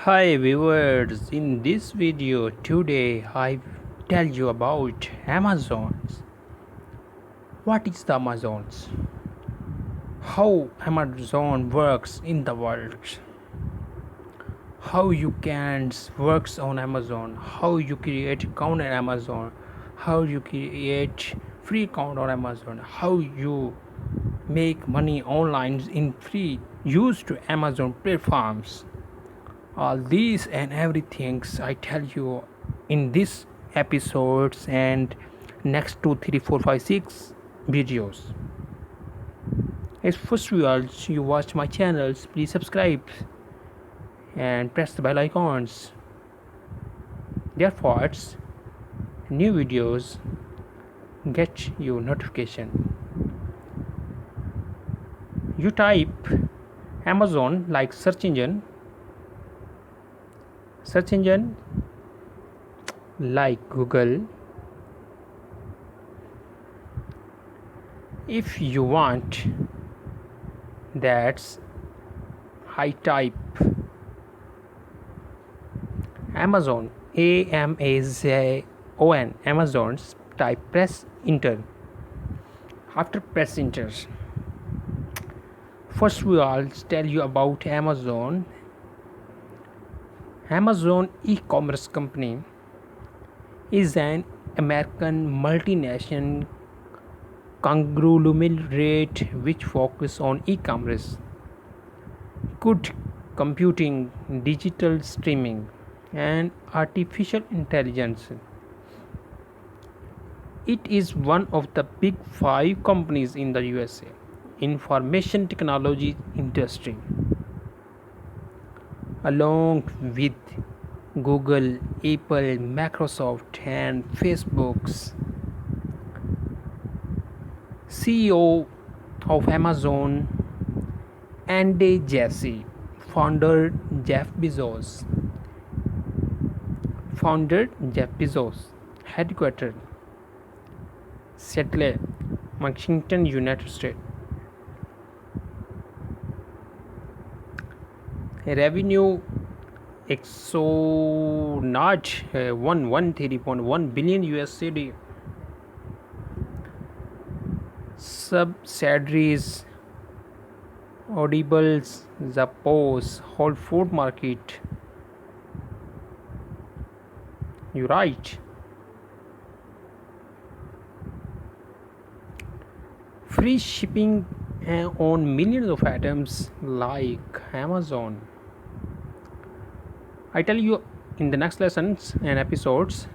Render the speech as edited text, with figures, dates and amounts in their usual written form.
Hi viewers, in this video today I tell you about Amazons. What is the Amazons? How Amazon works in the world? How you can works on Amazon? How you create account on Amazon? How you create free account on Amazon? How you make money online in free use to Amazon platforms? All these and everything I tell you in this episodes and next 2 3 4 5 6 videos. As first of all you watch my channels, please subscribe and press the bell icons. Therefore it's new videos get you notification. You type Amazon like search engine like Google. If you want, that's I type Amazon, Amazon, Amazon's type, press enter. After press enter, first we all tell you about Amazon. Amazon e-commerce company is an American multinational conglomerate which focus on e-commerce, good computing, digital streaming, and artificial intelligence. It is one of the big five companies in the USA information technology industry, along with Google, Apple, Microsoft, and Facebook's CEO of Amazon, Andy Jassy, founder Jeff Bezos, founder Jeff Bezos, headquartered Seattle, Washington, United States. Revenue exonaut 113.1 billion USD. Subsidiaries Audibles, Zappos, Whole Food Market. You right. Free shipping on millions of items like Amazon. I tell you in the next lessons and episodes